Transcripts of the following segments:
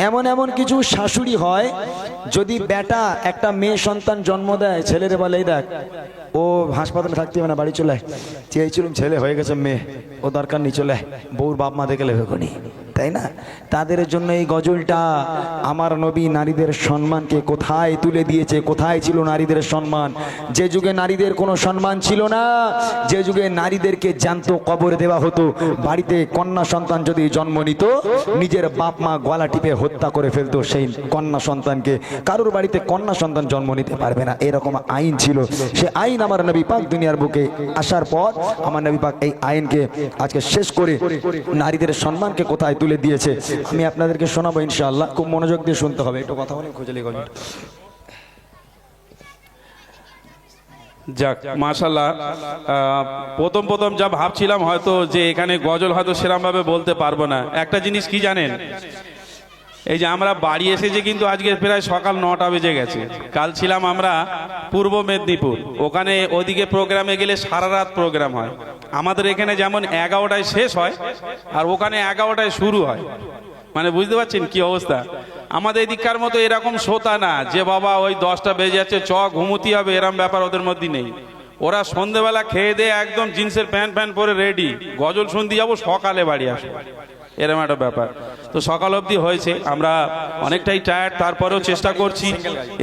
এমন এমন কিছু শাশুড়ি হয়, যদি বেটা একটা মেয়ে সন্তান জন্ম দেয়, ছেলেরে বলে এই দেখ ও হাসপাতালে থাকতে হবে না, বাড়ি চলে আয়, চেয়েছিলাম ছেলে হয়ে গেছে মেয়ে, ও দরকার নেই চলে আয়, বউর বাপ মা দেখে লেবে কোনি, তাই না? তাদের জন্য এই গজলটা। আমার নবী নারীদের সম্মানকে কোথায় তুলে দিয়েছে, কোথায় ছিল নারীদের সম্মান? যে যুগে নারীদের কোনো সম্মান ছিল না, যে যুগে নারীদেরকে জ্যান্ত কবর দেওয়া হতো, বাড়িতে কন্যা সন্তান যদি জন্ম নিত, নিজের বাপ মা গলা টিপে হত্যা করে ফেলতো সেই কন্যা সন্তানকে। কারোর বাড়িতে কন্যা সন্তান জন্ম নিতে পারবে না, এরকম আইন ছিল। সে আইন আমার নবী পাক দুনিয়ার বুকে আসার পর আমার নবী পাক এই আইনকে আজকে শেষ করে নারীদের সম্মানকে কোথায় তুলে দিয়েছে আমি আপনাদেরকে শোনাবো ইনশাআল্লাহ। খুব মনোযোগ দিয়ে শুনতে হবে, একটু কথা বলে খুঁজে লিখো। যাক মাশাআল্লাহ, প্রথম প্রথম যা ভাবছিলাম হয়তো যে এখানে গজল হয়তো সেরকম ভাবে বলতে পারবো না। একটা জিনিস কি জানেন, এই যে আমরা বাড়ি এসেছি কিন্তু আজকে প্রায় সকাল 9টা বেজে গেছে। কাল ছিলাম আমরা পূর্ব মেদিনীপুর, ওখানে ওদিকে প্রোগ্রামে গেলে সারা রাত প্রোগ্রাম হয়। আমাদের এখানে যেমন 11টায় শেষ হয় আর ওখানে 11টায় শুরু হয়, মানে বুঝতে পারছেন কি অবস্থা। আমাদের এদিককার মতো এরকম শ্রোতা না যে বাবা ওই 10টা বেজে যাচ্ছে চ ঘুমোতে হবে, এরম ব্যাপার ওদের মধ্যে নেই। ওরা সন্ধ্যেবেলা খেয়ে দিয়ে একদম জিন্সের প্যান্ট প্যান্ট পরে রেডি, গজল শুনতে যাবো, সকালে বাড়ি আসবো, এরকম একটা ব্যাপার। তো সকাল অবধি হয়েছে, আমরা অনেকটাই টায়ার্ড, তারপরেও চেষ্টা করছি।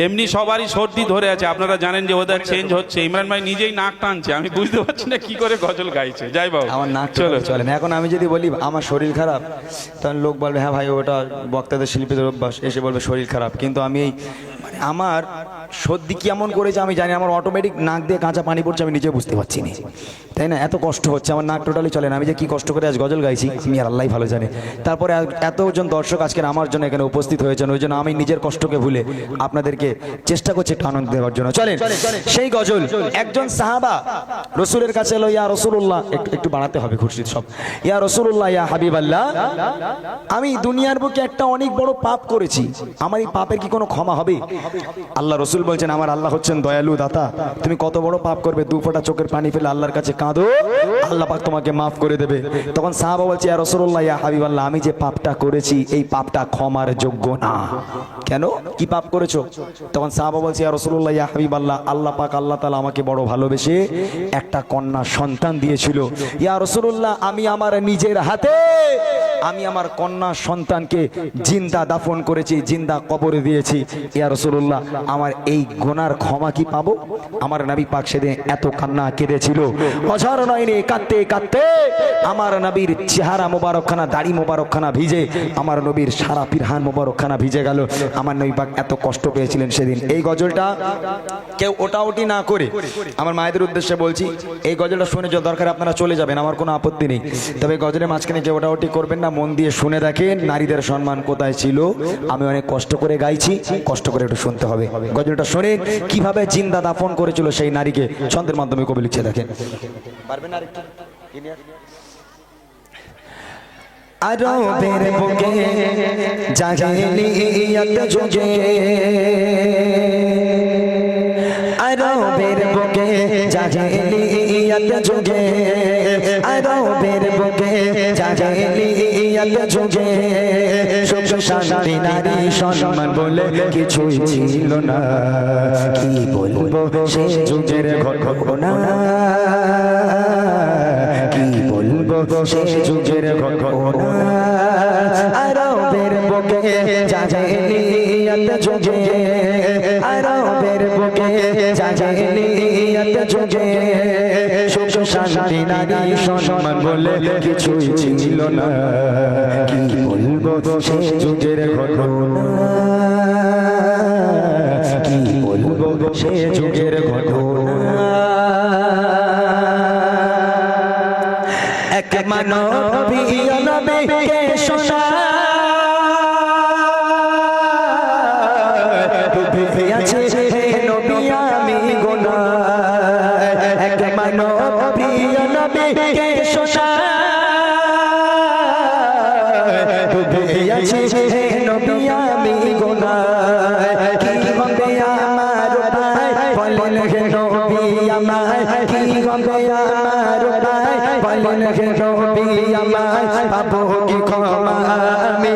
এমনি সবারই সর্দি ধরে আছে, আপনারা জানেন যে ওদের চেঞ্জ হচ্ছে। ইমরান ভাই নিজেই নাক টানছে, আমি বুঝতে পারছি না কি করে গজল গাইছে। যাই বাবু আমার নাক চলে চলে না। এখন আমি যদি বলি আমার শরীর খারাপ, তখন লোক বলবে হ্যাঁ ভাই ওটা বক্তাদের শিল্পীদের অভ্যাস, এসে বলবে শরীর খারাপ। কিন্তু আমি এই মানে আমার সর্দি কেমন করেছে আমি জানি, আমার অটোমেটিক নাক দিয়ে কাঁচা পানি পড়ছে, আমি নিজে বুঝতে পারছি না, তাই না? এত কষ্ট হচ্ছে, আমার নাক টোটালি চলে না। আমি যে কি কষ্ট করে আজ গজল গাইছি আমি আর আল্লাহ ভালো জানে। তারপরে এতজন দর্শক আজকে আমার জন্য এখানে উপস্থিত হয়েছেন, ওই জন্য আমি নিজের কষ্টকে ভুলে আপনাদেরকে চেষ্টা করছি একটু আনন্দ দেওয়ার জন্য। চলেন সেই গজল। একজন সাহাবা রসুলের কাছে এলো, ইয়া রসুল্লাহ, একটু বাড়াতে হবে খুরশিদ সব, ইয়া রসুল্লাহ ইয়া হাবিবাল্লাহ, আমি দুনিয়ার বুকে একটা অনেক বড় পাপ করেছি, আমার এই পাপের কি কোনো ক্ষমা হবে? আল্লাহ রসুল বলছেন আমার আল্লাহ হচ্ছেন দয়ালু দাতা, তুমি কত বড় পাপ করবে, 2 ফোঁটা চোখের পানি ফেলে আল্লাহর কাছে কাঁদো, আল্লাহ পাক তোমাকে মাফ করে দেবে। তখন সাহাবা বলছে ইয়া রাসূলুল্লাহ ইয়া হাবিবাল্লাহ, আমি যে পাপটা করেছি এই পাপটা ক্ষমার যোগ্য না। কেন, কি পাপ করেছো? তখন সাহাবা বলছে ইয়া রাসূলুল্লাহ ইয়া হাবিবাল্লাহ, আল্লাহ পাক আল্লাহ তাআলা আমাকে বড় ভালোবেসে একটা কন্যা সন্তান দিয়েছিল। ইয়া রাসূলুল্লাহ, আমি আমার নিজের হাতে আমি আমার কন্যা সন্তানকে জিন্দা দাফন করেছি, জিন্দা কবরে দিয়েছি। ইয়া রাসূলুল্লাহ, আমার এই গুনার ক্ষমা কি পাবো? আমার নবী পাক সেদিন এত কান্না কেঁদেছিল, অঝর নয়নে কাঁদতে কাঁদতে আমার নবীর চেহারা মোবারকখানা, দাড়ি মোবারকখানা ভিজে, আমার নবীর সারা পিরহান মোবারকখানা ভিজে গেল। আমার নবী পাক এত কষ্ট পেয়েছিলেন সেদিন। এই গজলটা কেউ ওটাওটি না করে, আমার মায়েদের উদ্দেশ্যে বলছি, এই গজলটা শুনে যে দরকার আপনারা চলে যাবেন, আমার কোনো আপত্তি নেই, তবে গজলের মাঝখানে কেউ ওটাওটি করবেন না, মন দিয়ে শুনে দেখেন নারীদের সম্মান কোথায় ছিল। আমি অনেক কষ্ট করে গাইছি, কষ্ট করে একটু শুনতে হবে। গজলটা শুনে কিভাবে জিন্দা দাফন করেছিল সেই নারীকে, ছন্দের মাধ্যমে কবি লিখছে, দেখেন পারবেন না আরেকটু? আরবের বুকে জাহেলিয়ত যুগে, আরবের বুকে জাহেলিয়ত যুগে, আরবের বুকে জাহেলিয়ত যুগে সুখ শান্তি নারী সম্মান বলে কিছুই ছিল না। কি বলবো সে যুগের ঘটনা, কি বলবো সে যুগের ঘটনা। আরবের বুকে জাহেলিয়ত যুগে, আরবের বুকে জাহেলিয়ত যুগে সুখ শান্তি নারী সম্মান বলে কিছুই ছিল না। কি বলবো সে যুগের ঘটনা, কি বলবো সে যুগের ঘটনা। এক মানবী নবীকে শোনা ডুবে আছে নবী আমি গুনাহ। এক মানবী নবীকে শোনা ডুবে আছে নবী আমি গুনাহ। কি হবে আমার ভাই বলেন নবী আমার, কি হবে আমার ভাই বলেন হে নবী আমায় পাবো কি ক্ষমা আমি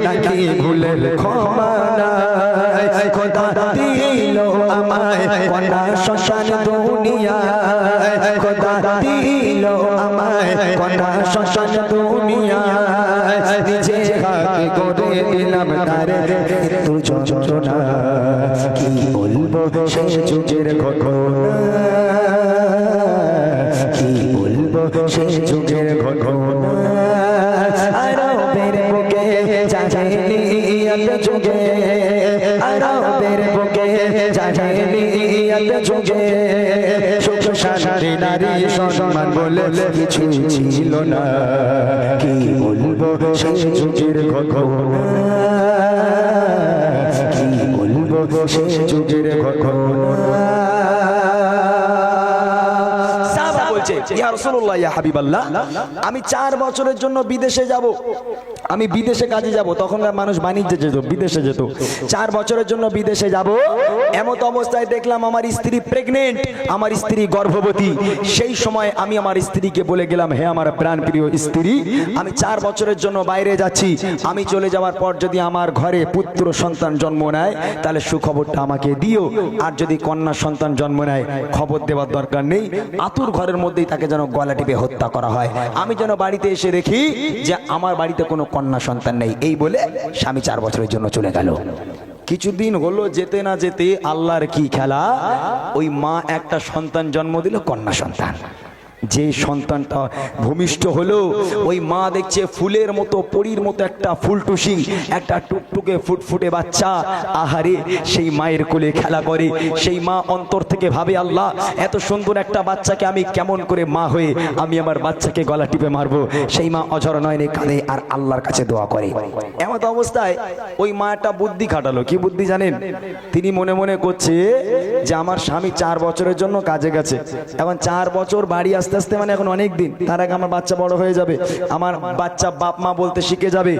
নাকি ভুলের ক্ষমা নাই খোদা দিল আমায় কন্যা শ্মশান দুনিয়ায় খোদা দিল আমায় কন্যা শ্মশান দুনিয়ায় নিজে হাতে করে দিলাম তারে মৃত্যু যন্ত্রণা কি বলবো সে যুগের ঘটনা কি বলবো সে যুগের ঘটনা আরবের বুকে জাহেলিয়াত যুগে আরবের বুকে জাহেলিয়াত যুগে সুখ শান্তি নারী সম্মান বলে কিছু ছিল না কি বলবো সে যুগের ঘটনা কি বলবো সে যুগের ঘটনা ইয়া রাসূলুল্লাহ ইয়া হাবিবাল্লাহ আমি 4 বছরের জন্য বিদেশে যাব আমি বিদেশে কাজে যাব তখনকার মানুষ বাণিজ্যে যেত বিদেশে যেত 4 বছরের জন্য বিদেশে যাব এমত অবস্থায় দেখলাম আমার স্ত্রী প্রেগন্যান্ট আমার স্ত্রী গর্ভবতী সেই সময় আমি আমার স্ত্রীকে বলে গেলাম হে আমার প্রাণপ্রিয় স্ত্রী আমি 4 বছরের জন্য বাইরে যাচ্ছি আমি চলে যাওয়ার পর যদি আমার ঘরে পুত্র সন্তান জন্ম নেয় তাহলে সুখবরটা আমাকে দিও আর যদি কন্যা সন্তান জন্ম নেয় খবর দেওয়ার দরকার নেই আতুর ঘরের মধ্যেই তাকে যেন গলা টিপে হত্যা করা হয় আমি যেন বাড়িতে এসে দেখি যে আমার বাড়িতে কোনো কন্যা সন্তান নেই এই বলে স্বামী 4 বছরের জন্য চলে গেল কিছুদিন হলো যেতে না যেতে আল্লাহর কি খেলা ওই মা একটা সন্তান জন্ম দিল কন্যা সন্তান যে সন্তানটা ভূমিষ্ঠ হলো ওই মা দেখছে ফুলের মতো পরীর মতো একটা ফুলটুসি একটা টুকটুকে ফুটফুটে বাচ্চা আহারে সেই মায়ের কোলে খেলা করে সেই মা অন্তর থেকে ভাবে আল্লাহ এত সুন্দর একটা বাচ্চাকে আমি কেমন করে মা হয়ে আমি আমার বাচ্চাকে গলা টিপে মারবো সেই মা অঝর নয়নে কাঁদে আর আল্লাহর কাছে দোয়া করে এমন অবস্থায় ওই মা একটা বুদ্ধি খাটালো কি বুদ্ধি জানেন তিনি মনে মনে করছে যে আমার স্বামী 4 বছরের জন্য কাজে গেছে এখন 4 বছর বাড়ি আস্তে আস্তে মানে এখন অনেক দিন তার আগে আমার বাচ্চা বড় হয়ে যাবে আমার বাচ্চা বাপ মা বলতে শিখে যাবে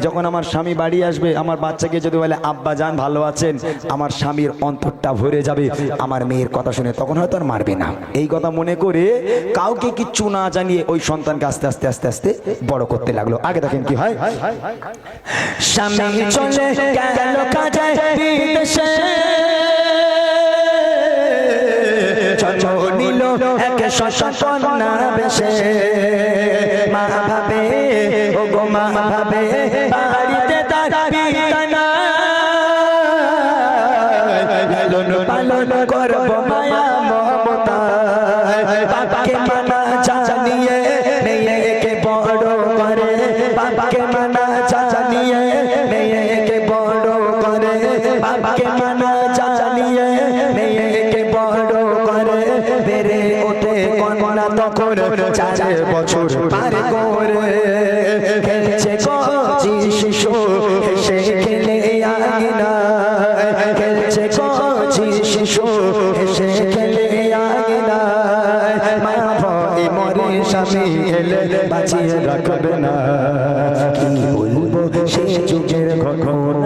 যখন আমার স্বামী বাড়ি আসবে আমার বাচ্চাকে যদি বলে আব্বা জান ভালো আছেন আমার স্বামীর অন্তরটা ভরে যাবে আমার মেয়ের কথা শুনে তখন হয়তো আর মারবে না এই কথা মনে করে কাউকে কিচ্ছু না জানিয়ে ওই সন্তানকে আস্তে আস্তে আস্তে আস্তে বড় করতে লাগলো আগে দেখেন কি হয় স্বামী চলে গেল কাজে বিদেশে নিল এক কন্যা বেশে মা ভাবে ও গো মা ভাবে বাড়িতে তার পিতা নাই লালন পালন করব মায়া মমতা বাবাকে মানা জানিয়ে মেয়েকে বড় করে বাবাকে মানা জানিয়ে মেয়েকে বড় করে বাবাকে মানা জানিয়ে মেয়েকে বড় করে বেড়ে ওঠে কন্যা তখন 4 বছর পার করে খেলছে কচি শিশু হেসে খেলে আঙিনা খেলছে কচি শিশু হেসে খেলে আঙিনা মা ভয়ে মরে স্বামী এলে বাঁচিয়ে রাখবে না কি বলবো সে যুগের ঘটনা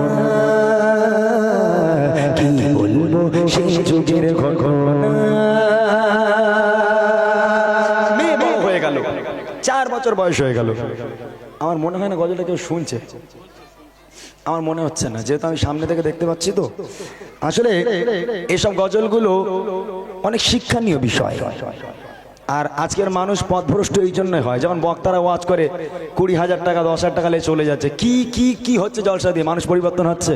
কি বলবো সে যুগের ঘটনা 4 বছর বয়স হয়ে গেল আমার মনে হয় না গজলটা কেউ শুনছে আমার মনে হচ্ছে না যেহেতু আমি সামনে থেকে দেখতে পাচ্ছি তো আসলে এসব গজলগুলো অনেক শিক্ষণীয় বিষয় আর আজকের মানুষ পথভ্রষ্ট এই জন্যই হয় যেমন বক্তারা ওয়াজ করে 20,000 টাকা 10,000 টাকা চলে যাচ্ছে কি কি কি হচ্ছে জলসা দিয়ে মানুষ পরিবর্তন হচ্ছে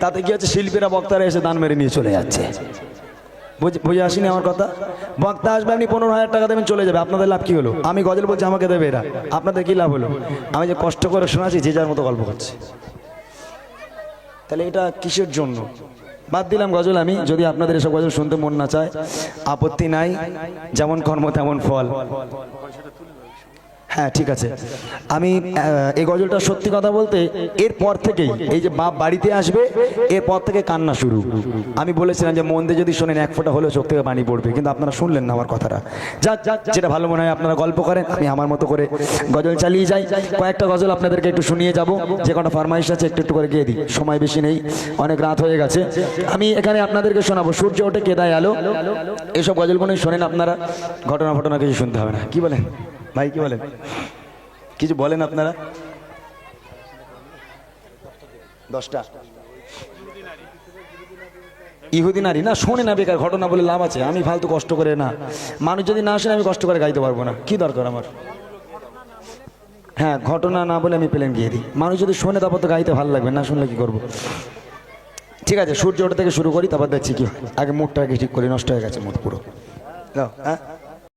তাতে কি হচ্ছে শিল্পীরা বক্তারা এসে দান মেরে নিয়ে চলে যাচ্ছে বুঝে আসিনি আমার কথা বক্তা আসবে আপনি 15,000 টাকা দেবেন চলে যাবে আপনাদের লাভ কি হলো আমি গজল বলছি আমাকে দেবে এরা আপনাদের কি লাভ হলো আমি যে কষ্ট করে শোনাচ্ছি যে যার মতো গল্প করছে তাহলে এটা কিসের জন্য বাদ দিলাম গজল আমি যদি আপনাদের এসব গজল শুনতে মন না চায় আপত্তি নাই যেমন কর্ম তেমন ফল হ্যাঁ ঠিক আছে আমি এই গজলটা সত্যি কথা বলতে এরপর থেকেই এই যে বাপ বাড়িতে আসবে এরপর থেকে কান্না শুরু আমি বলেছিলাম যে মন দিয়ে যদি শোনেন 1 ফোঁটা হলেও চোখ থেকে পানি পড়বে কিন্তু আপনারা শুনলেন না আমার কথাটা যা যেটা ভালো মনে হয় আপনারা গল্প করেন আমি আমার মতো করে গজল চালিয়ে যাই কয়েকটা গজল আপনাদেরকে একটু শুনিয়ে যাব যে কটা ফরমাইশ আছে একটু একটু করে গিয়ে দিই সময় বেশি নেই অনেক রাত হয়ে গেছে আমি এখানে আপনাদেরকে শোনাবো সূর্য ওঠে কেদায় আলো এসব গজলগুলোই শোনেন আপনারা ঘটনা কিছু শুনতে হবে না কি বলেন ভাই কি বলেন, কিছু বলেন আপনারা? 10টা ইহুদি নারী না, শোনে না, বেকার ঘটনা বলে লাভ আছে? আমি ফালতু কষ্ট করে না, মানুষ যদি না শোনে আমি কষ্ট করে গাইতে পারবো না, কি দরকার আমার? হ্যাঁ, ঘটনা না বলে আমি প্লেন গিয়ে দিই, মানুষ যদি শোনে তারপর তো গাইতে ভালো লাগবে, না শুনলে কি করবো? ঠিক আছে, সূর্য ওঠা থেকে শুরু করি, তারপর দেখছি কি হয়। আগে মুডটা আগে ঠিক করি, নষ্ট হয়ে গেছে মুড পুরো। হ্যাঁ